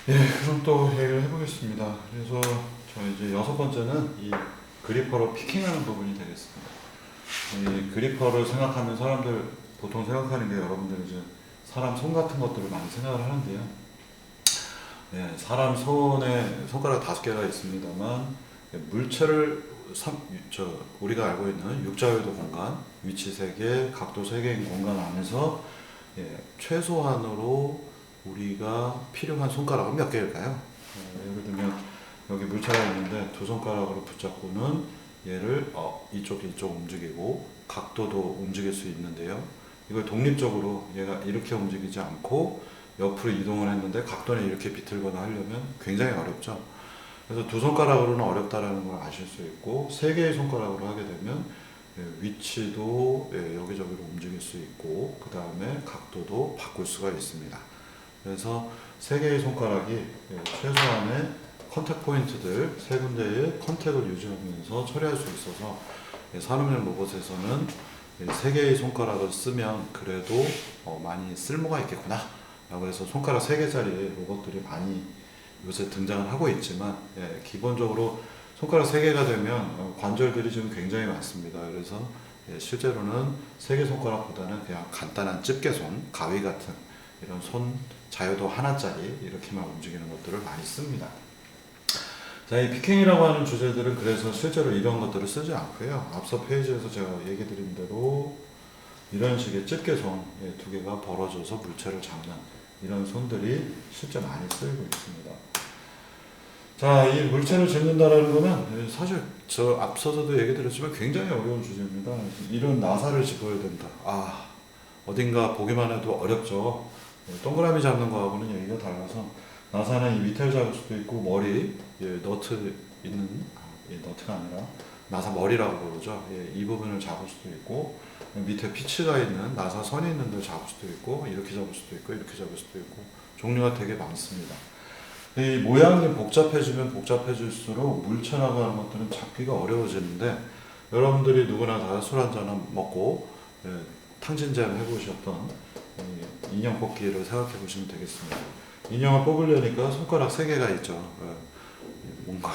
예, 그럼 또 얘기를 해보겠습니다. 그래서 저 이제 여섯 번째는 이 그리퍼로 피킹하는 부분이 되겠습니다. 이 그리퍼를 생각하면 사람들 보통 생각하는 게 여러분들 이제 사람 손 같은 것들을 많이 생각을 하는데요. 예, 사람 손에 손가락 다섯 개가 있습니다만 물체를 우리가 알고 있는 육자유도 공간, 위치 세 개, 각도 세 개인 공간 안에서 최소한으로 우리가 필요한 손가락은 몇 개일까요? 예를 들면 여기 물체가 있는데 두 손가락으로 붙잡고는 얘를 이쪽 움직이고 각도도 움직일 수 있는데요. 이걸 독립적으로 얘가 이렇게 움직이지 않고 옆으로 이동을 했는데 각도는 이렇게 비틀거나 하려면 굉장히 어렵죠. 그래서 두 손가락으로는 어렵다라는 걸 아실 수 있고 세 개의 손가락으로 하게 되면 위치도 여기저기로 움직일 수 있고 그 다음에 각도도 바꿀 수가 있습니다. 그래서 세 개의 손가락이 최소한의 컨택 포인트들 세 군데의 컨택을 유지하면서 처리할 수 있어서 산업용 로봇에서는 세 개의 손가락을 쓰면 그래도 많이 쓸모가 있겠구나 라고 해서 손가락 세 개짜리 로봇들이 많이 요새 등장을 하고 있지만 기본적으로 손가락 세 개가 되면 관절들이 지금 굉장히 많습니다. 그래서 실제로는 세 개 손가락보다는 그냥 간단한 집게손, 가위 같은 이런 손 자유도 하나짜리 이렇게만 움직이는 것들을 많이 씁니다. 자, 이 피킹이라고 하는 주제들은 그래서 실제로 이런 것들을 쓰지 않고요. 앞서 페이지에서 제가 얘기 드린 대로 이런 식의 집게손 두 개가 벌어져서 물체를 잡는 이런 손들이 실제 많이 쓰이고 있습니다. 자, 이 물체를 짚는다라는 거는 사실 저 앞서서도 얘기 드렸지만 굉장히 어려운 주제입니다. 이런 나사를 짚어야 된다. 어딘가 보기만 해도 어렵죠. 동그라미 잡는 거하고는 얘기가 달라서 나사는 이 밑을 잡을 수도 있고 머리, 너트 있는 너트가 아니라 나사 머리라고 부르죠. 이 부분을 잡을 수도 있고 밑에 피치가 있는 나사 선이 있는 데를 잡을 수도 있고 이렇게 잡을 수도 있고 이렇게 잡을 수도 있고 종류가 되게 많습니다. 이 모양이 복잡해지면 복잡해질수록 물체라고 하는 것들은 잡기가 어려워지는데 여러분들이 누구나 다 술 한잔 먹고 탕진잼 해보셨던 인형 뽑기를 생각해 보시면 되겠습니다. 인형을 뽑으려니까 손가락 3개가 있죠. 뭔가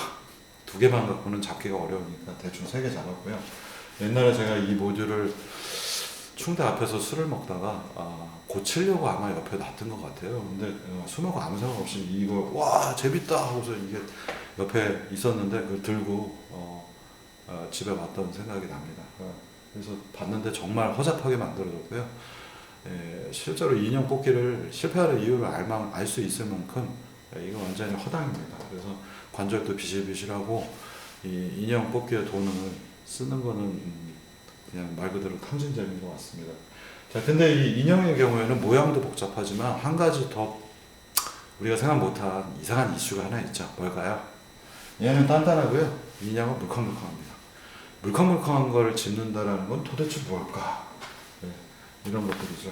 2개만 갖고는 잡기가 어려우니까 대충 3개 잡았고요. 옛날에 제가 이 모듈을 충대 앞에서 술을 먹다가 고치려고 아마 옆에 놨던 것 같아요. 근데 술하고 아무 생각 없이 이거 와 재밌다 하고서 이게 옆에 있었는데 그걸 들고 집에 왔던 생각이 납니다. 그래서 봤는데 정말 허접하게 만들어졌고요. 실제로 인형 뽑기를 실패하는 이유를 알 수 있을 만큼 이거 완전히 허당입니다. 그래서 관절도 비실비실하고 이 인형 뽑기의 돈을 쓰는 거는 그냥 말 그대로 탕진잼인 것 같습니다. 자, 근데 이 인형의 경우에는 모양도 복잡하지만 한 가지 더 우리가 생각 못한 이상한 이슈가 하나 있죠. 뭘까요? 얘는 단단하고요. 인형은 물컹물컹합니다. 물컹물컹한 걸 짚는다라는 건 도대체 뭘까? 이런 것들이죠.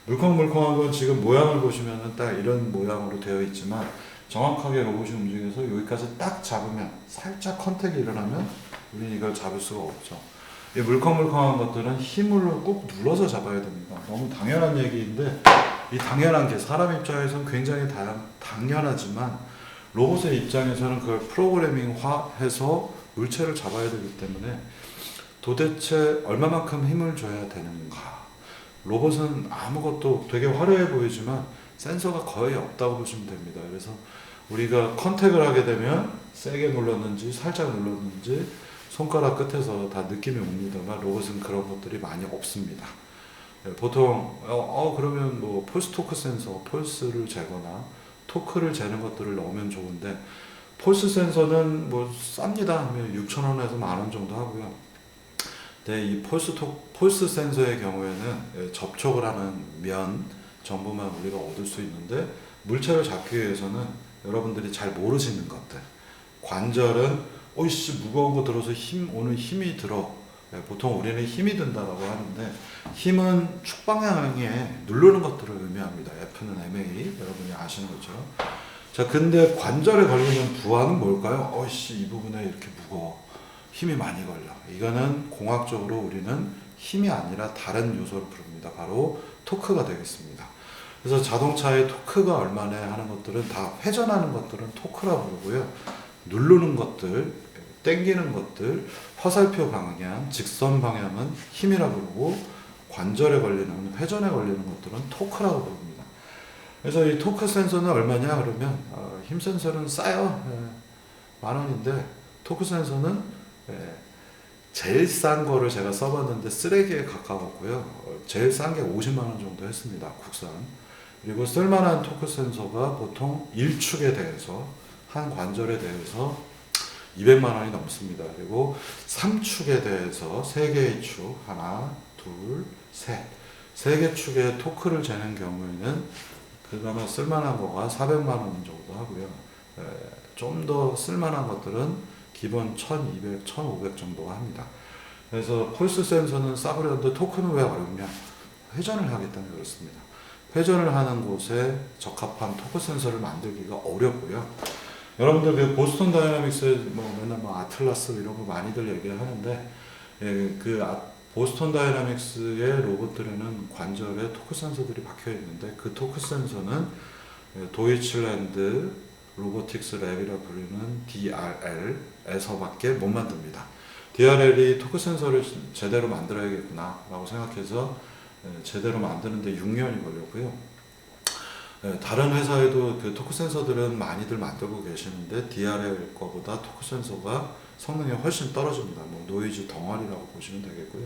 물컹물컹한 건 지금 모양을 보시면은 딱 이런 모양으로 되어 있지만 정확하게 로봇이 움직여서 여기까지 딱 잡으면 살짝 컨택이 일어나면 우리는 이걸 잡을 수가 없죠. 이 물컹물컹한 것들은 힘으로 꾹 눌러서 잡아야 됩니다. 너무 당연한 얘기인데 이 당연한 게 사람 입장에서는 굉장히 당연하지만 로봇의 입장에서는 그걸 프로그래밍화해서 물체를 잡아야 되기 때문에 도대체 얼마만큼 힘을 줘야 되는가. 로봇은 아무것도 되게 화려해 보이지만 센서가 거의 없다고 보시면 됩니다. 그래서 우리가 컨택을 하게 되면 세게 눌렀는지 살짝 눌렀는지 손가락 끝에서 다 느낌이 옵니다만 로봇은 그런 것들이 많이 없습니다. 보통 그러면 뭐 폴스 토크 센서, 폴스를 재거나 토크를 재는 것들을 넣으면 좋은데 폴스 센서는 뭐 쌉니다. 6,000원에서 10,000원 정도 하고요. 근데 이 폴스 센서의 경우에는 접촉을 하는 면 정보만 우리가 얻을 수 있는데 물체를 잡기 위해서는 여러분들이 잘 모르시는 것들 관절은 오이씨 무거운 거 들어서 오늘 힘이 들어. 보통 우리는 힘이 든다라고 하는데 힘은 축 방향에 누르는 것들을 의미합니다. F는 MA 여러분이 아시는 것처럼. 자, 근데 관절에 걸리는 부하는 뭘까요? 오이씨 이 부분에 이렇게 무거워. 힘이 많이 걸려. 이거는 공학적으로 우리는 힘이 아니라 다른 요소를 부릅니다. 바로 토크가 되겠습니다. 그래서 자동차의 토크가 얼마나 하는 것들은 다 회전하는 것들은 토크라고 부르고요. 누르는 것들, 당기는 것들, 화살표 방향, 직선 방향은 힘이라고 부르고 관절에 걸리는 회전에 걸리는 것들은 토크라고 부릅니다. 그래서 이 토크 센서는 얼마냐 그러면 힘 센서는 싸요. 10,000원인데 토크 센서는 제일 싼 거를 제가 써봤는데 쓰레기에 가까웠고요. 제일 싼 게 50만 원 정도 했습니다. 국산. 그리고 쓸만한 토크 센서가 보통 1축에 대해서 한 관절에 대해서 200만 원이 넘습니다. 그리고 3축에 대해서 3개의 축, 하나, 둘, 셋. 3개 축의 토크를 재는 경우에는 그나마 쓸만한 거가 400만 원 정도 하고요. 좀 더 쓸만한 것들은 기본 1200, 1500 정도 합니다. 그래서 폴스 센서는 싸구려인데 토크는 왜 어렵냐? 회전을 하기 때문에 그렇습니다. 회전을 하는 곳에 적합한 토크 센서를 만들기가 어렵고요. 여러분들 그 보스턴 다이나믹스 맨날 아틀라스 이런 거 많이들 얘기를 하는데 보스턴 다이나믹스의 로봇들에는 관절에 토크 센서들이 박혀 있는데 그 토크 센서는 도이칠랜드 로보틱스 랩이라 부르는 DRL에서밖에 못 만듭니다. DRL이 토크 센서를 제대로 만들어야겠구나 라고 생각해서 제대로 만드는데 6년이 걸렸고요. 다른 회사에도 그 토크 센서들은 많이들 만들고 계시는데 DRL 거보다 토크 센서가 성능이 훨씬 떨어집니다. 노이즈 덩어리라고 보시면 되겠고요.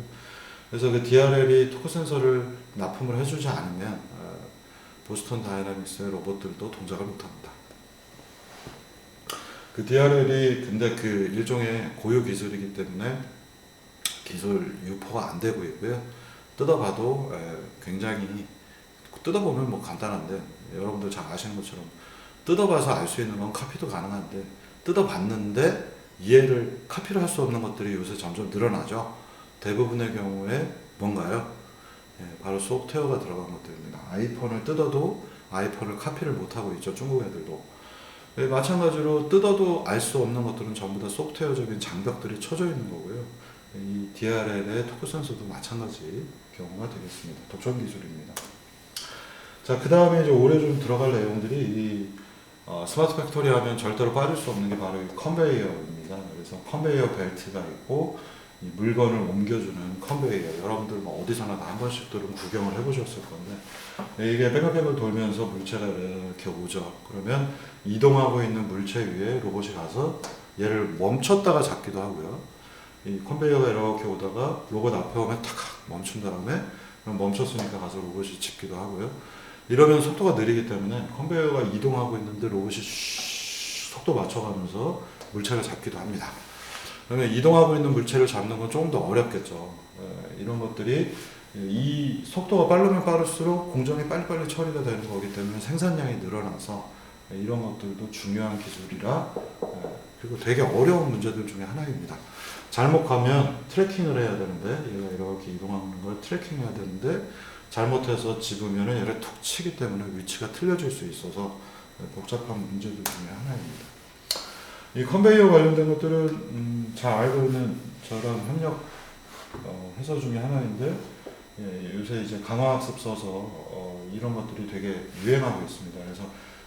그래서 그 DRL이 토크 센서를 납품을 해주지 않으면 보스턴 다이나믹스의 로봇들도 동작을 못합니다. 그 DRL이 근데 그 일종의 고유 기술이기 때문에 기술 유포가 안 되고 있고요. 뜯어봐도 굉장히 뜯어보면 간단한데 여러분들 잘 아시는 것처럼 뜯어봐서 알 수 있는 건 카피도 가능한데 뜯어봤는데 이해를 카피를 할 수 없는 것들이 요새 점점 늘어나죠. 대부분의 경우에 뭔가요? 바로 소프트웨어가 들어간 것들입니다. 아이폰을 뜯어도 아이폰을 카피를 못하고 있죠. 중국 애들도. 마찬가지로 뜯어도 알 수 없는 것들은 전부 다 소프트웨어적인 장벽들이 쳐져 있는 거고요. 이 DRL의 토크 센서도 마찬가지 경우가 되겠습니다. 독점 기술입니다. 자, 그 다음에 이제 올해 좀 들어갈 내용들이 스마트 팩토리 하면 절대로 빠질 수 없는 게 바로 이 컨베이어입니다. 그래서 컨베이어 벨트가 있고 이 물건을 옮겨주는 컨베이어. 여러분들 어디서나 다 한 번씩들은 구경을 해보셨을 건데 이게 뺑글뺑글 돌면서 물체가 이렇게 오죠. 그러면 이동하고 있는 물체 위에 로봇이 가서 얘를 멈췄다가 잡기도 하고요. 이 컨베이어가 이렇게 오다가 로봇 앞에 오면 탁 멈춘 다음에 그럼 멈췄으니까 가서 로봇이 짚기도 하고요. 이러면 속도가 느리기 때문에 컨베이어가 이동하고 있는데 로봇이 속도 맞춰가면서 물체를 잡기도 합니다. 그러면 이동하고 있는 물체를 잡는 건 조금 더 어렵겠죠. 이런 것들이 이 속도가 빠르면 빠를수록 공정이 빨리빨리 처리가 되는 거기 때문에 생산량이 늘어나서 이런 것들도 중요한 기술이라 그리고 되게 어려운 문제들 중에 하나입니다. 잘못 가면 트래킹을 해야 되는데 얘가 이렇게 이동하는 걸 트래킹해야 되는데 잘못해서 집으면 얘를 툭 치기 때문에 위치가 틀려질 수 있어서 복잡한 문제들 중에 하나입니다. 이 컨베이어 관련된 것들은 잘 알고 있는 저랑 협력 회사 중에 하나인데 요새 이제 강화학습 써서 이런 것들이 되게 유행하고 있습니다. 그래서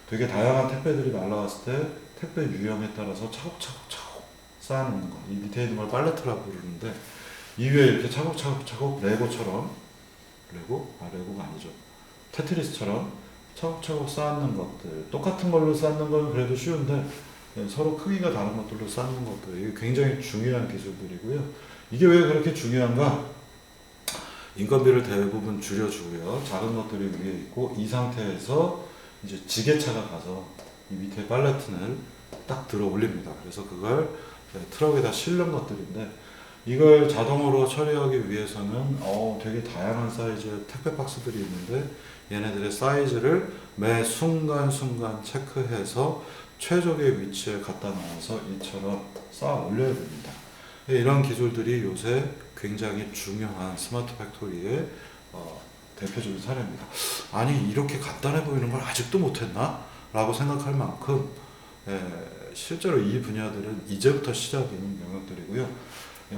되게 다양한 택배들이 날라왔을 때 택배 유형에 따라서 차곡차곡 쌓아놓는 거. 이 밑에 있는 걸 팔레트라고 부르는데 이 위에 이렇게 차곡차곡 레고처럼 레고가 아니죠. 테트리스처럼 차곡차곡 쌓는 것들. 똑같은 걸로 쌓는 건 그래도 쉬운데 서로 크기가 다른 것들로 쌓는 것들. 이게 굉장히 중요한 기술들이고요. 이게 왜 그렇게 중요한가? 인건비를 대부분 줄여주고요. 작은 것들이 위에 있고 이 상태에서 이제 지게차가 가서 이 밑에 팔레트를 딱 들어 올립니다. 그래서 그걸 트럭에다 실는 것들인데 이걸 자동으로 처리하기 위해서는 되게 다양한 사이즈의 택배 박스들이 있는데 얘네들의 사이즈를 매 순간순간 체크해서 최적의 위치에 갖다 놔서 이처럼 쌓아 올려야 됩니다. 이런 기술들이 요새 굉장히 중요한 스마트 팩토리의 대표적인 사례입니다. 아니 이렇게 간단해 보이는 걸 아직도 못했나? 라고 생각할 만큼 실제로 이 분야들은 이제부터 시작인 영역들이고요.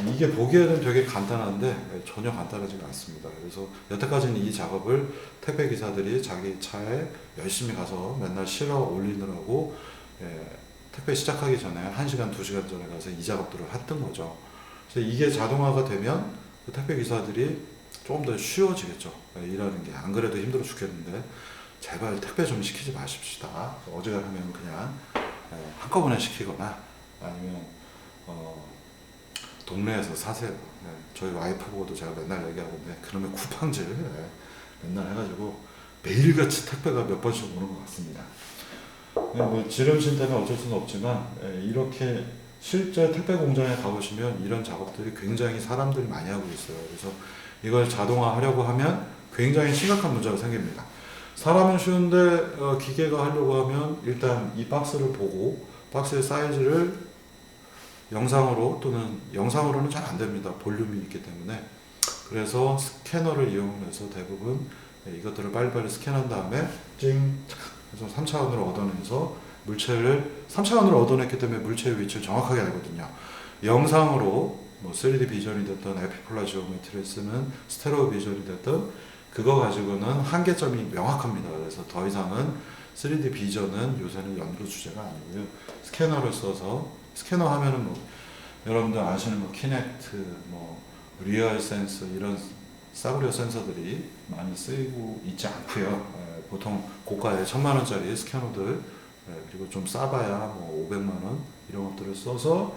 이게 보기에는 되게 간단한데 전혀 간단하지가 않습니다. 그래서 여태까지는 이 작업을 택배 기사들이 자기 차에 열심히 가서 맨날 실어 올리느라고 택배 시작하기 전에 1시간, 2시간 전에 가서 이 작업들을 했던 거죠. 그래서 이게 자동화가 되면 그 택배 기사들이 조금 더 쉬워지겠죠. 일하는 게. 안 그래도 힘들어 죽겠는데 제발 택배 좀 시키지 마십시다. 어지간하면 그냥 한꺼번에 시키거나 아니면 동네에서 사세요. 저희 와이프 보고도 제가 맨날 얘기하는데 그러면 쿠팡질 맨날 해가지고 매일같이 택배가 몇 번씩 오는 것 같습니다. 뭐 지름신 때문에 어쩔 수는 없지만 이렇게 실제 택배 공장에 가보시면 이런 작업들이 굉장히 사람들이 많이 하고 있어요. 그래서 이걸 자동화하려고 하면 굉장히 심각한 문제가 생깁니다. 사람은 쉬운데 기계가 하려고 하면 일단 이 박스를 보고 박스의 사이즈를 영상으로 또는 영상으로는 잘 안 됩니다. 볼륨이 있기 때문에. 그래서 스캐너를 이용해서 대부분 이것들을 빨리빨리 스캔한 다음에 찡 그래서 3차원으로 얻어내서 물체를 3차원으로 얻어냈기 때문에 물체의 위치를 정확하게 알거든요. 영상으로 뭐 3D 비전이 됐던 에피폴라 지오메트리를 쓰는 스테레오 비전이 됐던 그거 가지고는 한계점이 명확합니다. 그래서 더 이상은 3D 비전은 요새는 연구 주제가 아니고요. 스캐너를 써서 스캐너 하면은 뭐 여러분들 아시는 뭐 키넥트, 뭐 리얼 센서 이런 싸구려 센서들이 많이 쓰이고 있지 않고요. 보통 고가의 1000만원짜리 스캐너들 그리고 좀 싸봐야 뭐 500만원 이런 것들을 써서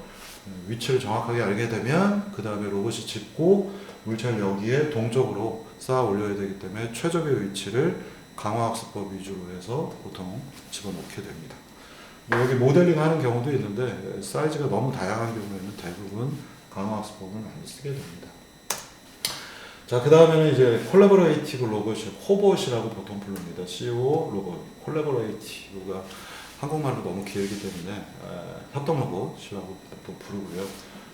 위치를 정확하게 알게 되면 그 다음에 로봇이 짚고 물체를 여기에 동적으로 쌓아 올려야 되기 때문에 최적의 위치를 강화학습법 위주로 해서 보통 집어넣게 됩니다. 여기 모델링 하는 경우도 있는데 사이즈가 너무 다양한 경우에는 대부분 강화학습법을 많이 쓰게 됩니다. 자, 그 다음에는 이제 콜라보레이티브 로봇이 코봇이라고 보통 부릅니다. CO 로봇, 콜라보레이티브가 한국말로 너무 길기 때문에 협동 로봇이라고 또 부르고요.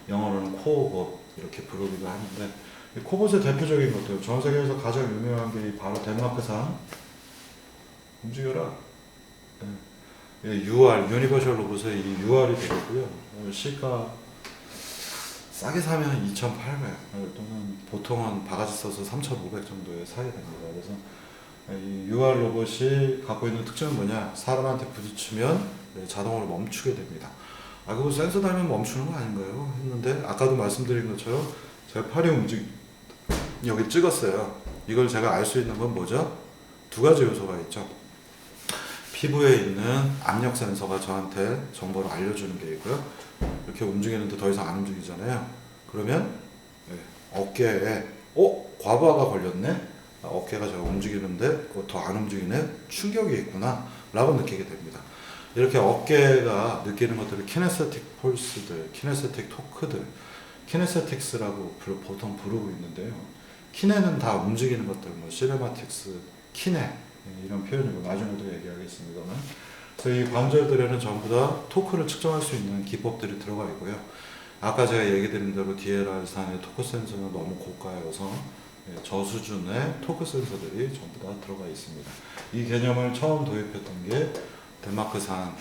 영어로는 코봇 이렇게 부르기도 하는데 이 코봇의 대표적인 것들, 전 세계에서 가장 유명한 게 바로 덴마크산 움직여라. UR, 유니버셜 로봇의 이 UR이 되겠고요. 시가 싸게 사면 2,800 또는 보통은 바가지 써서 3,500 정도에 사야 됩니다. 그래서 이 UR 로봇이 갖고 있는 특징은 뭐냐? 사람한테 부딪히면 자동으로 멈추게 됩니다. 아, 그거 센서 달면 멈추는 거 아닌가요? 했는데 아까도 말씀드린 것처럼 제가 팔이 여기 찍었어요. 이걸 제가 알 수 있는 건 뭐죠? 두 가지 요소가 있죠. 피부에 있는 압력 센서가 저한테 정보를 알려주는 게 있고요. 이렇게 움직이는데 더 이상 안 움직이잖아요. 그러면 어깨에 과부하가 걸렸네? 어깨가 제가 움직이는데 더 안 움직이네? 충격이 있구나 라고 느끼게 됩니다. 이렇게 어깨가 느끼는 것들을 키네세틱 폴스들, 키네세틱 토크들, 키네세틱스라고 보통 부르고 있는데요. 키네는 다 움직이는 것들, 뭐 시네마틱스, 키네 이런 표현이고 나중에도 얘기하겠습니다만, 그래서 이 관절들에는 전부 다 토크를 측정할 수 있는 기법들이 들어가 있고요. 아까 제가 얘기 드린 대로 DLR산의 토크 센서는 너무 고가여서 저수준의 토크 센서들이 전부 다 들어가 있습니다. 이 개념을 처음 도입했던 게 덴마크산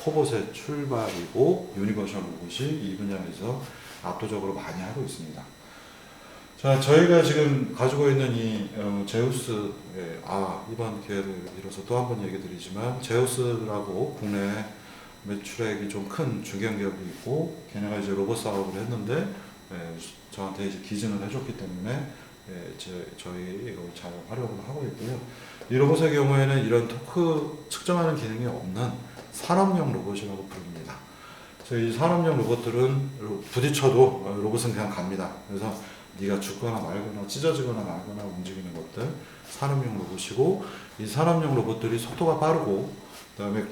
코봇의 출발이고 유니버셜 로봇이 이 분야에서 압도적으로 많이 하고 있습니다. 자, 저희가 지금 가지고 있는 이 제우스, 이번 기회를 빌어서 또 한 번 얘기 드리지만 제우스라고 국내 매출액이 좀 큰 중견기업이 있고 걔네가 이제 로봇 사업을 했는데 저한테 이제 기증을 해줬기 때문에 저희 이걸 잘 활용을 하고 있고요. 이 로봇의 경우에는 이런 토크 측정하는 기능이 없는 산업용 로봇이라고 부릅니다. 그래서 이 산업용 로봇들은 부딪혀도 로봇은 그냥 갑니다. 그래서 네가 죽거나 말거나 찢어지거나 말거나 움직이는 것들 산업용 로봇이고, 이 산업용 로봇들이 속도가 빠르고 그다음에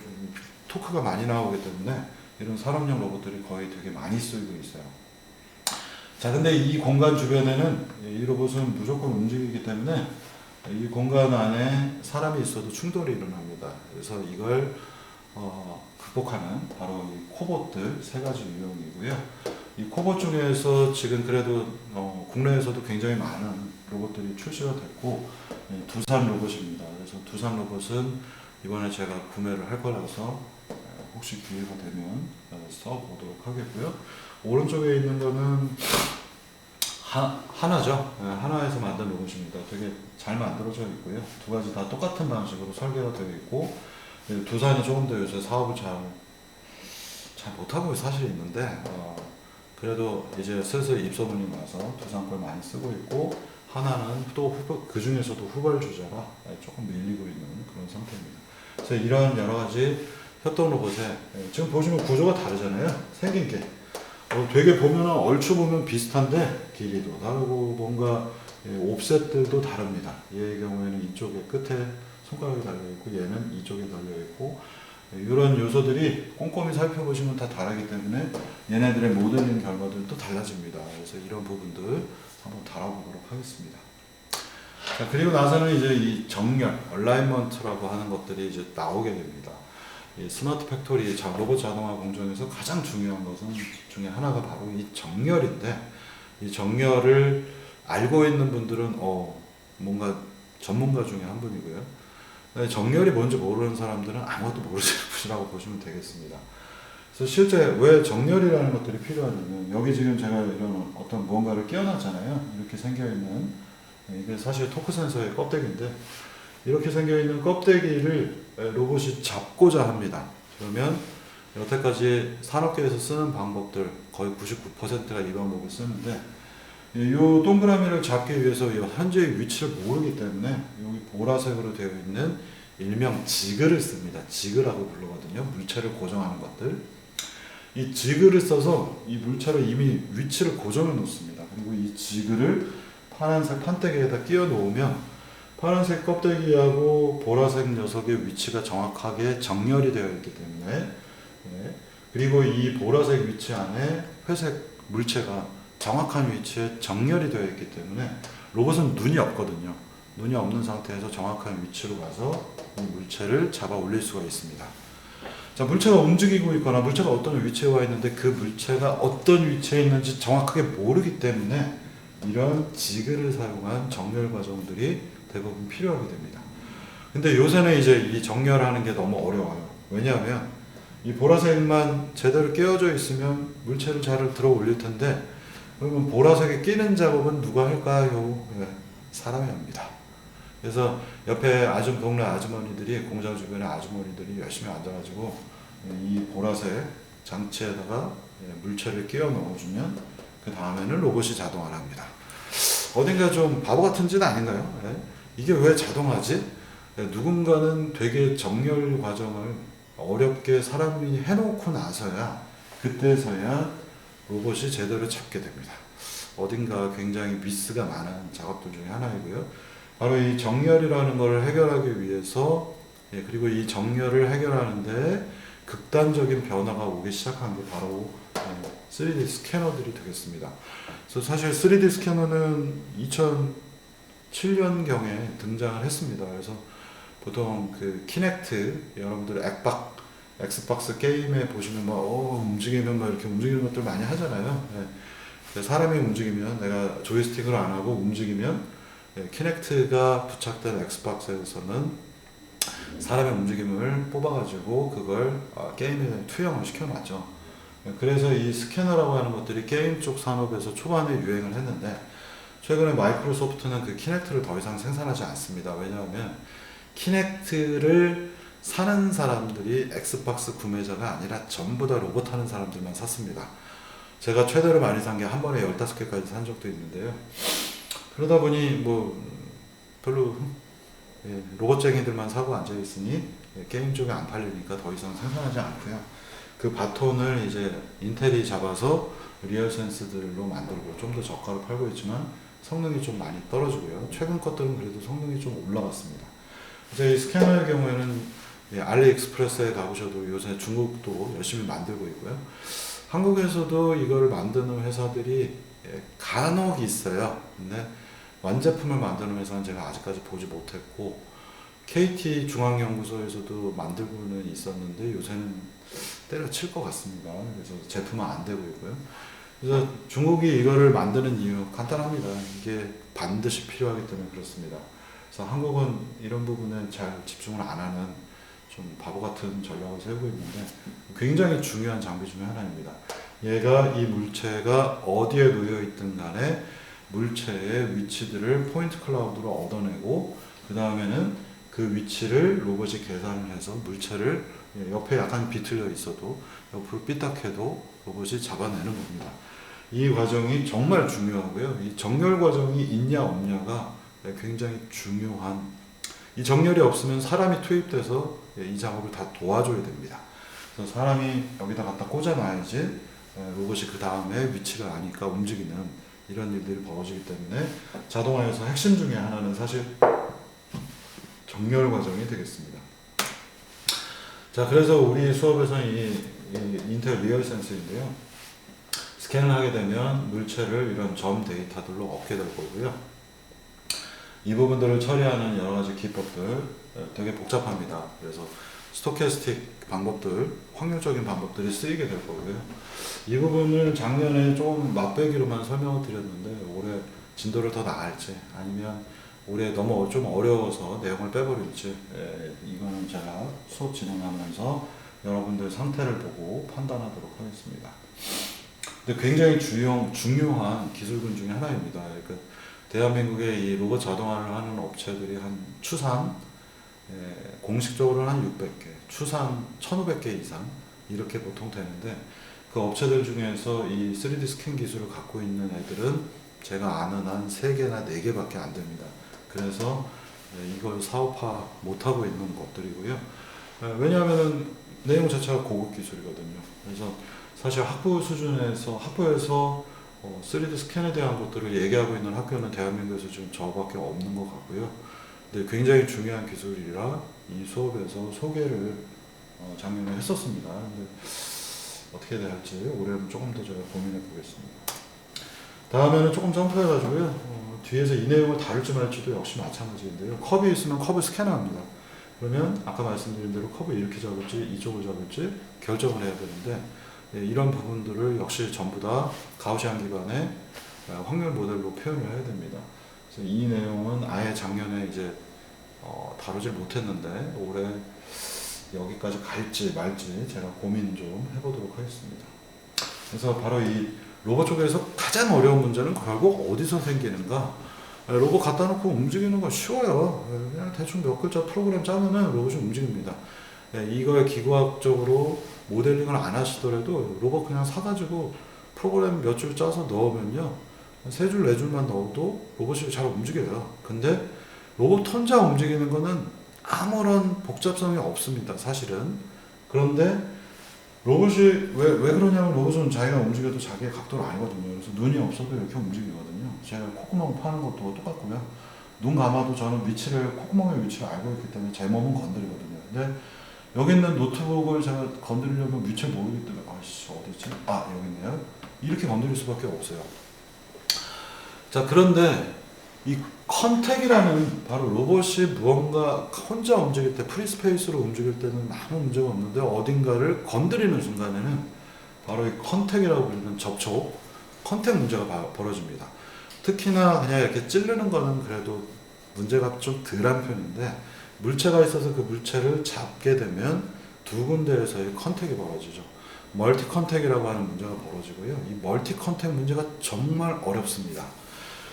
토크가 많이 나오기 때문에 이런 산업용 로봇들이 거의 되게 많이 쓰이고 있어요. 자, 근데 이 공간 주변에는 이 로봇은 무조건 움직이기 때문에 이 공간 안에 사람이 있어도 충돌이 일어납니다. 그래서 이걸 극복하는 바로 이 코봇들 세 가지 유형이고요. 이 코봇 중에서 지금 그래도 국내에서도 굉장히 많은 로봇들이 출시가 됐고, 두산 로봇입니다. 그래서 두산 로봇은 이번에 제가 구매를 할 거라서 혹시 기회가 되면 써보도록 하겠고요. 오른쪽에 있는 거는 하나죠. 하나에서 만든 로봇입니다. 되게 잘 만들어져 있고요. 두 가지 다 똑같은 방식으로 설계가 되어 있고, 두산이 조금 더 요새 사업을 잘 못하고 사실 있는데, 그래도 이제 슬슬 입소문이 나서 두산 걸 많이 쓰고 있고, 하나는 또 그 중에서도 후발주자라 조금 밀리고 있는 그런 상태입니다. 그래서 이런 여러 가지 협동 로봇에 지금 보시면 구조가 다르잖아요. 생긴 게. 되게 보면 얼추 보면 비슷한데 길이도 다르고 뭔가 옵셋들도 다릅니다. 얘의 경우에는 이쪽에 끝에 손가락이 달려있고 얘는 이쪽에 달려있고 이런 요소들이 꼼꼼히 살펴보시면 다 다르기 때문에 얘네들의 모델링 결과들도 달라집니다. 그래서 이런 부분들 한번 다뤄보도록 하겠습니다. 자, 그리고 나서는 이제 이 정렬, 얼라이먼트라고 하는 것들이 이제 나오게 됩니다. 이 스마트 팩토리 로봇 자동화 공정에서 가장 중요한 것은 중에 하나가 바로 이 정렬인데, 이 정렬을 알고 있는 분들은 뭔가 전문가 중에 한 분이고요. 정렬이 뭔지 모르는 사람들은 아무것도 모르시는 분이라고 보시면 되겠습니다. 그래서 실제 왜 정렬이라는 것들이 필요하냐면, 여기 지금 제가 이런 어떤 무언가를 끼워놨잖아요. 이렇게 생겨있는, 이게 사실 토크 센서의 껍데기인데, 이렇게 생겨있는 껍데기를 로봇이 잡고자 합니다. 그러면 여태까지 산업계에서 쓰는 방법들 거의 99%가 이 방법을 쓰는데, 이 동그라미를 잡기 위해서 현재의 위치를 모르기 때문에 여기 보라색으로 되어 있는 일명 지그를 씁니다. 지그라고 부르거든요. 물체를 고정하는 것들. 이 지그를 써서 이 물체를 이미 위치를 고정해 놓습니다. 그리고 이 지그를 파란색 판때기에다 끼워 놓으면 파란색 껍데기하고 보라색 녀석의 위치가 정확하게 정렬이 되어 있기 때문에, 그리고 이 보라색 위치 안에 회색 물체가 정확한 위치에 정렬이 되어 있기 때문에 로봇은 눈이 없거든요. 눈이 없는 상태에서 정확한 위치로 가서 이 물체를 잡아 올릴 수가 있습니다. 자, 물체가 움직이고 있거나 물체가 어떤 위치에 와 있는데 그 물체가 어떤 위치에 있는지 정확하게 모르기 때문에 이런 지그를 사용한 정렬 과정들이 대부분 필요하게 됩니다. 근데 요새는 이제 이 정렬하는 게 너무 어려워요. 왜냐하면 이 보라색만 제대로 끼워져 있으면 물체를 잘 들어 올릴 텐데, 그러면 보라색에 끼는 작업은 누가 할까요? 사람이 합니다. 그래서 옆에 동네 아주머니들이, 공장 주변의 아주머니들이 열심히 앉아가지고 이 보라색 장치에다가 물체를 끼워 넣어주면 그 다음에는 로봇이 자동화를 합니다. 어딘가 좀 바보 같은 짓 아닌가요? 이게 왜 자동화지? 누군가는 되게 정렬 과정을 어렵게 사람이 해놓고 나서야, 그때서야 로봇이 제대로 잡게 됩니다. 어딘가 굉장히 미스가 많은 작업들 중에 하나이고요. 바로 이 정렬이라는 걸 해결하기 위해서, 그리고 이 정렬을 해결하는데 극단적인 변화가 오기 시작한 게 바로 3D 스캐너들이 되겠습니다. 그래서 사실 3D 스캐너는 2007년경에 등장을 했습니다. 그래서 보통 그 키넥트, 여러분들 엑스박스 게임에 보시면 움직이면 이렇게 움직이는 것들 많이 하잖아요. 사람이 움직이면, 내가 조이스틱으로 안 하고 움직이면, 키넥트가 부착된 엑스박스에서는 사람의 움직임을 뽑아가지고 그걸 게임에 투영을 시켜놨죠. 그래서 이 스캐너라고 하는 것들이 게임 쪽 산업에서 초반에 유행을 했는데, 최근에 마이크로소프트는 그 키넥트를 더 이상 생산하지 않습니다. 왜냐하면 키넥트를 사는 사람들이 엑스박스 구매자가 아니라 전부 다 로봇 하는 사람들만 샀습니다. 제가 최대로 많이 산 게 한 번에 15개까지 산 적도 있는데요. 그러다 보니 별로 로봇쟁이들만 사고 앉아있으니 게임 쪽에 안 팔리니까 더 이상 생산하지 않고요. 그 바톤을 이제 인텔이 잡아서 리얼센스들로 만들고 좀 더 저가로 팔고 있지만 성능이 좀 많이 떨어지고요. 최근 것들은 그래도 성능이 좀 올라갔습니다. 그래서 이 스캐너의 경우에는 알리익스프레스에 가보셔도 요새 중국도 열심히 만들고 있고요. 한국에서도 이걸 만드는 회사들이 간혹 있어요. 근데 완제품을 만드는 회사는 제가 아직까지 보지 못했고, KT 중앙연구소에서도 만들고는 있었는데 요새는 때려칠 것 같습니다. 그래서 제품은 안 되고 있고요. 그래서 중국이 이거를 만드는 이유 간단합니다. 이게 반드시 필요하기 때문에 그렇습니다. 그래서 한국은 이런 부분에 잘 집중을 안 하는 좀 바보 같은 전략을 세우고 있는데 굉장히 중요한 장비 중에 하나입니다. 얘가 이 물체가 어디에 놓여 있든 간에 물체의 위치들을 포인트 클라우드로 얻어내고 그 다음에는 그 위치를 로봇이 계산을 해서 물체를 옆에 약간 비틀려 있어도 옆으로 삐딱해도 로봇이 잡아내는 겁니다. 이 과정이 정말 중요하고요. 이 정렬 과정이 있냐 없냐가 굉장히 중요한, 이 정렬이 없으면 사람이 투입돼서 이 작업을 다 도와줘야 됩니다. 그래서 사람이 여기다 갖다 꽂아놔야지 로봇이 그 다음에 위치를 아니까 움직이는 이런 일들이 벌어지기 때문에 자동화에서 핵심 중에 하나는 사실 정렬 과정이 되겠습니다. 자, 그래서 우리 수업에서는 이 인텔 리얼 센서인데요. 스캔을 하게 되면 물체를 이런 점 데이터들로 얻게 될 거고요. 이 부분들을 처리하는 여러 가지 기법들 되게 복잡합니다. 그래서 스토캐스틱 방법들, 확률적인 방법들이 쓰이게 될 거고요. 이 부분을 작년에 조금 맛배기로만 설명을 드렸는데 올해 진도를 더 나갈지 아니면 올해 너무 좀 어려워서 내용을 빼버릴지 이거는 제가 수업 진행하면서 여러분들 상태를 보고 판단하도록 하겠습니다. 근데 굉장히 중요한 기술군 중에 하나입니다. 그러니까 대한민국의 이 로봇 자동화를 하는 업체들이 한 추산 공식적으로는 한 600개, 추산 1500개 이상 이렇게 보통 되는데 그 업체들 중에서 이 3D 스캔 기술을 갖고 있는 애들은 제가 아는 한 3개나 4개밖에 안 됩니다. 그래서 이걸 사업화 못하고 있는 것들이고요. 왜냐하면 내용 자체가 고급 기술이거든요. 그래서 사실 학부에서 3D 스캔에 대한 것들을 얘기하고 있는 학교는 대한민국에서 지금 저밖에 없는 것 같고요. 근데 굉장히 중요한 기술이라 이 수업에서 소개를 작년에 했었습니다. 근데 어떻게 돼야 할지 올해는 조금 더 제가 고민해 보겠습니다. 다음에는 조금 점프해가지고요. 뒤에서 이 내용을 다룰지 말지도 역시 마찬가지인데요. 컵이 있으면 컵을 스캔합니다. 그러면 아까 말씀드린 대로 컵을 이렇게 잡을지 이쪽을 잡을지 결정을 해야 되는데 이런 부분들을 역시 전부 다 가우시안 기반의 확률 모델로 표현을 해야 됩니다. 그래서 이 내용은 아예 작년에 이제 다루질 못했는데 올해 여기까지 갈지 말지 제가 고민 좀 해보도록 하겠습니다. 그래서 바로 이 로봇 쪽에서 가장 어려운 문제는 결국 어디서 생기는가? 로봇 갖다 놓고 움직이는 거 쉬워요. 그냥 대충 몇 글자 프로그램 짜면은 로봇이 움직입니다. 이걸 기구학적으로 모델링을 안 하시더라도 로봇 그냥 사가지고 프로그램 몇 줄 짜서 넣으면요. 3줄, 4줄만 넣어도 로봇이 잘 움직여요. 근데 로봇 혼자 움직이는 거는 아무런 복잡성이 없습니다. 사실은. 그런데 로봇이 왜 그러냐면 로봇은 자기가 움직여도 자기의 각도를 알거든요. 그래서 눈이 없어도 이렇게 움직이거든요. 제가 콧구멍 파는 것도 똑같고요. 눈 감아도 저는 콧구멍의 위치를 알고 있기 때문에 제 몸은 건드리거든요. 근데 여기 있는 노트북을 제가 건드리려면 위치를 모르기 때문에 아이씨 어디지? 여기 있네요. 이렇게 건드릴 수밖에 없어요. 자, 그런데 이 컨택이라는 바로 로봇이 무언가 혼자 움직일 때 프리스페이스로 움직일 때는 아무 문제가 없는데 어딘가를 건드리는 순간에는 바로 이 컨택이라고 부르는 접촉, 컨택 문제가 벌어집니다. 특히나 그냥 이렇게 찌르는 거는 그래도 문제가 좀 덜한 편인데 물체가 있어서 그 물체를 잡게 되면 두 군데에서의 컨택이 벌어지죠. 멀티 컨택이라고 하는 문제가 벌어지고요. 이 멀티 컨택 문제가 정말 어렵습니다.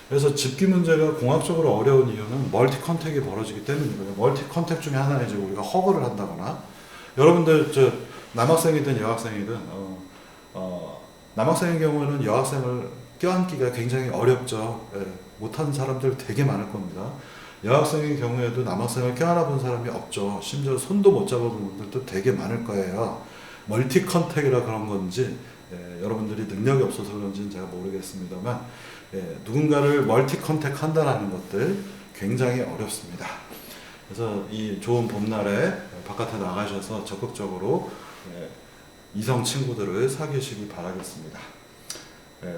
그래서 집기 문제가 공학적으로 어려운 이유는 멀티 컨택이 벌어지기 때문이고요. 멀티 컨택 중에 하나는 이제 우리가 허그를 한다거나 여러분들 남학생이든 여학생이든 남학생의 경우에는 여학생을 껴안기가 굉장히 어렵죠. 못하는 사람들 되게 많을 겁니다. 여학생의 경우에도 남학생을 껴안아 본 사람이 없죠. 심지어 손도 못 잡아본 분들도 되게 많을 거예요. 멀티 컨택이라 그런 건지 여러분들이 능력이 없어서 그런지는 제가 모르겠습니다만 누군가를 멀티 컨택 한다는 것들 굉장히 어렵습니다. 그래서 이 좋은 봄날에 바깥에 나가셔서 적극적으로 이성 친구들을 사귀시기 바라겠습니다.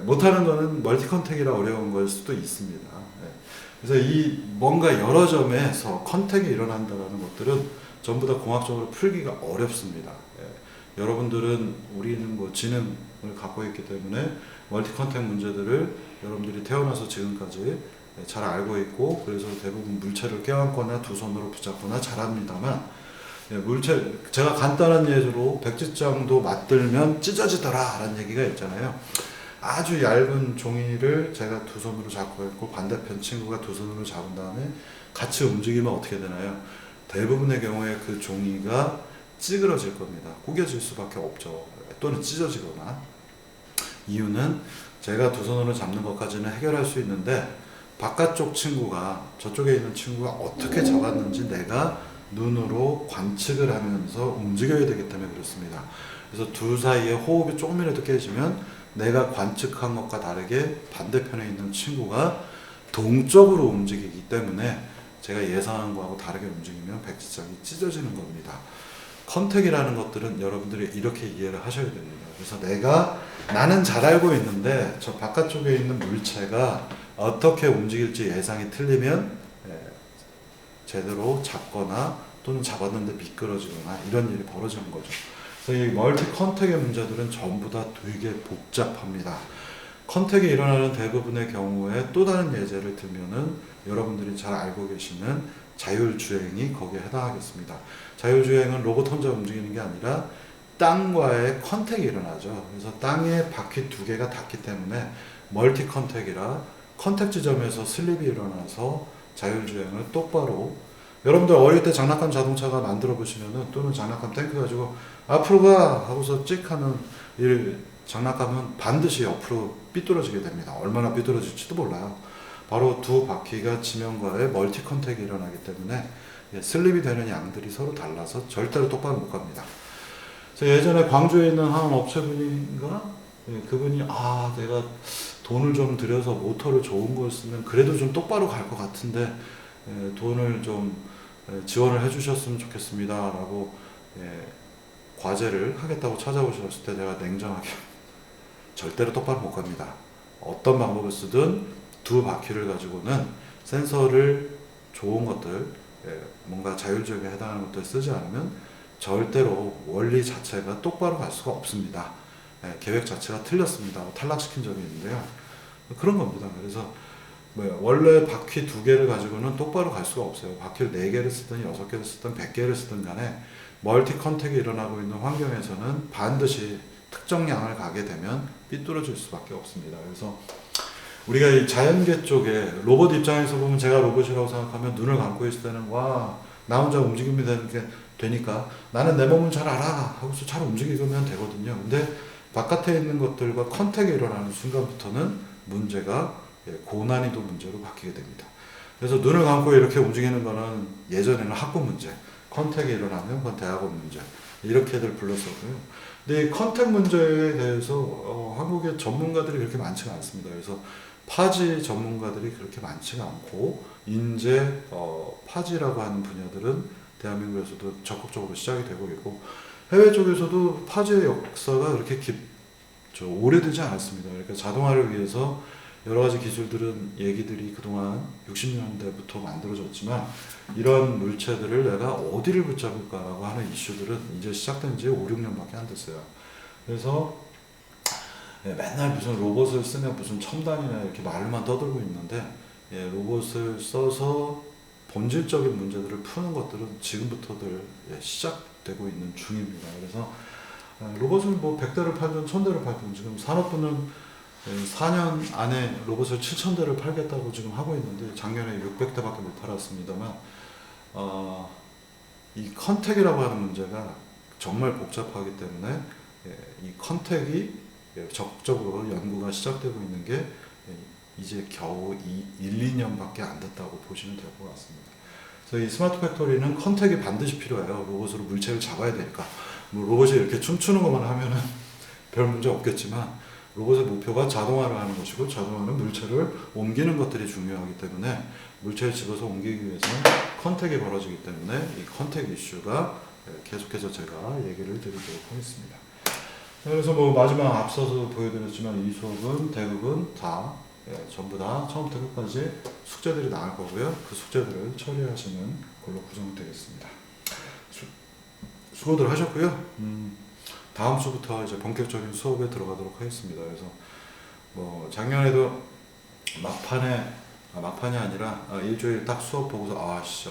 못하는 거는 멀티 컨택이라 어려운 걸 수도 있습니다. 그래서 이 뭔가 여러 점에서 컨택이 일어난다는 것들은 전부 다 공학적으로 풀기가 어렵습니다. 여러분들은 우리는 뭐 지능을 갖고 있기 때문에 멀티 컨택 문제들을 여러분들이 태어나서 지금까지 잘 알고 있고 그래서 대부분 물체를 껴안거나 두 손으로 붙잡거나 잘합니다만 예, 물체 제가 간단한 예로 백지장도 맞들면 찢어지더라 라는 얘기가 있잖아요. 아주 얇은 종이를 제가 두 손으로 잡고 있고 반대편 친구가 두 손으로 잡은 다음에 같이 움직이면 어떻게 되나요? 대부분의 경우에 그 종이가 찌그러질 겁니다. 구겨질 수밖에 없죠. 또는 찢어지거나. 이유는 제가 두 손으로 잡는 것까지는 해결할 수 있는데 바깥쪽 친구가 저쪽에 있는 친구가 어떻게 잡았는지 내가 눈으로 관측을 하면서 움직여야 되기 때문에 그렇습니다. 그래서 둘 사이에 호흡이 조금이라도 깨지면 내가 관측한 것과 다르게 반대편에 있는 친구가 동적으로 움직이기 때문에 제가 예상한 거하고 다르게 움직이면 백지장이 찢어지는 겁니다. 컨택이라는 것들은 여러분들이 이렇게 이해를 하셔야 됩니다. 그래서 나는 잘 알고 있는데 저 바깥쪽에 있는 물체가 어떻게 움직일지 예상이 틀리면 제대로 잡거나 또는 잡았는데 미끄러지거나 이런 일이 벌어지는 거죠. 그래서 이 멀티 컨택의 문제들은 전부 다 되게 복잡합니다. 컨택이 일어나는 대부분의 경우에 또 다른 예제를 들면은 여러분들이 잘 알고 계시는 자율주행이 거기에 해당하겠습니다. 자율주행은 로봇 혼자 움직이는 게 아니라 땅과의 컨택이 일어나죠. 그래서 땅에 바퀴 두 개가 닿기 때문에 멀티 컨택이라 컨택 지점에서 슬립이 일어나서 자율주행을 똑바로 여러분들 어릴 때 장난감 자동차가 만들어 보시면은 또는 장난감 탱크 가지고 앞으로 가 하고서 찍 하는 이 장난감은 반드시 옆으로 삐뚤어지게 됩니다. 얼마나 삐뚤어질지도 몰라요. 바로 두 바퀴가 지면과의 멀티 컨택이 일어나기 때문에 슬립이 되는 양들이 서로 달라서 절대로 똑바로 못 갑니다. 그래서 예전에 광주에 있는 한 업체분인가 그분이 내가 돈을 좀 들여서 모터를 좋은 걸 쓰면 그래도 좀 똑바로 갈 것 같은데 돈을 좀 지원을 해주셨으면 좋겠습니다 라고 과제를 하겠다고 찾아오셨을 때 제가 냉정하게 절대로 똑바로 못 갑니다. 어떤 방법을 쓰든 두 바퀴를 가지고는 센서를 좋은 것들 뭔가 자율주행에 해당하는 것들 쓰지 않으면 절대로 원리 자체가 똑바로 갈 수가 없습니다. 계획 자체가 틀렸습니다. 탈락시킨 적이 있는데요. 그런 겁니다. 그래서 원래 바퀴 두 개를 가지고는 똑바로 갈 수가 없어요. 바퀴를 4개를 쓰든 6개를 쓰든 100개를 쓰든 간에 멀티 컨택이 일어나고 있는 환경에서는 반드시 특정 양을 가게 되면 삐뚤어질 수밖에 없습니다. 그래서 우리가 이 자연계 쪽에 로봇 입장에서 보면 제가 로봇이라고 생각하면 눈을 감고 있을 때는 나 혼자 움직이면 되니까 나는 내 몸을 잘 알아 하고서 잘 움직이면 되거든요. 근데 바깥에 있는 것들과 컨택이 일어나는 순간부터는 문제가 고난이도 문제로 바뀌게 됩니다. 그래서 눈을 감고 이렇게 움직이는 거는 예전에는 학부 문제, 컨택이 일어나면 그건 대학원 문제 이렇게들 불렀었고요. 근데 이 컨택 문제에 대해서 한국의 전문가들이 그렇게 많지가 않습니다. 그래서 파지 전문가들이 그렇게 많지가 않고 인제 파지라고 하는 분야들은 대한민국에서도 적극적으로 시작이 되고 있고 해외 쪽에서도 파지의 역사가 그렇게 오래되지 않았습니다. 그러니까 자동화를 위해서 여러 가지 기술들은 얘기들이 그동안 60년대부터 만들어졌지만 이런 물체들을 내가 어디를 붙잡을까라고 하는 이슈들은 이제 시작된 지 5, 6년밖에 안 됐어요. 그래서 맨날 무슨 로봇을 쓰면 무슨 첨단이나 이렇게 말로만 떠들고 있는데 로봇을 써서 본질적인 문제들을 푸는 것들은 지금부터들 시작되고 있는 중입니다. 그래서 로봇을 100대를 팔든 1000대를 팔든 지금 산업부는 4년 안에 로봇을 7000대를 팔겠다고 지금 하고 있는데 작년에 600대밖에 못 팔았습니다만 이 컨택이라고 하는 문제가 정말 복잡하기 때문에 이 컨택이 적극적으로 연구가 시작되고 있는 게 이제 겨우 1, 2년밖에 안 됐다고 보시면 될 것 같습니다. 그래서 이 스마트 팩토리는 컨택이 반드시 필요해요. 로봇으로 물체를 잡아야 되니까. 로봇이 이렇게 춤추는 것만 하면은 별 문제 없겠지만 로봇의 목표가 자동화를 하는 것이고 자동화는 물체를 옮기는 것들이 중요하기 때문에 물체를 집어서 옮기기 위해서는 컨택이 벌어지기 때문에 이 컨택 이슈가 계속해서 제가 얘기를 드리도록 하겠습니다. 그래서 마지막 앞서서 보여드렸지만 이 수업은 대부분 다 전부 다 처음부터 끝까지 숙제들이 나올 거고요. 그 숙제들을 처리하시는 걸로 구성되겠습니다. 수고들 하셨고요. 다음 주부터 이제 본격적인 수업에 들어가도록 하겠습니다. 그래서 작년에도 막판이 아니라 일주일 딱 수업 보고서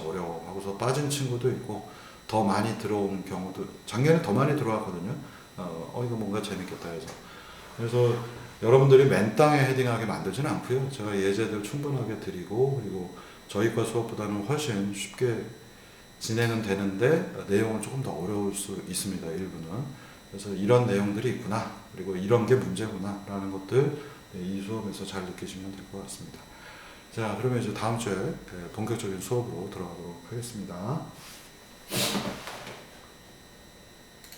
어려워 하고서 빠진 친구도 있고 더 많이 들어온 경우도, 작년에 더 많이 들어왔거든요. 이거 뭔가 재밌겠다 해서. 그래서 여러분들이 맨땅에 헤딩하게 만들지는 않고요. 제가 예제들 충분하게 드리고, 그리고 저희과 수업보다는 훨씬 쉽게 진행은 되는데 내용은 조금 더 어려울 수 있습니다. 일부는. 그래서 이런 내용들이 있구나, 그리고 이런 게 문제구나 라는 것들 이 수업에서 잘 느끼시면 될 것 같습니다. 자, 그러면 이제 다음 주에 본격적인 수업으로 들어가도록 하겠습니다.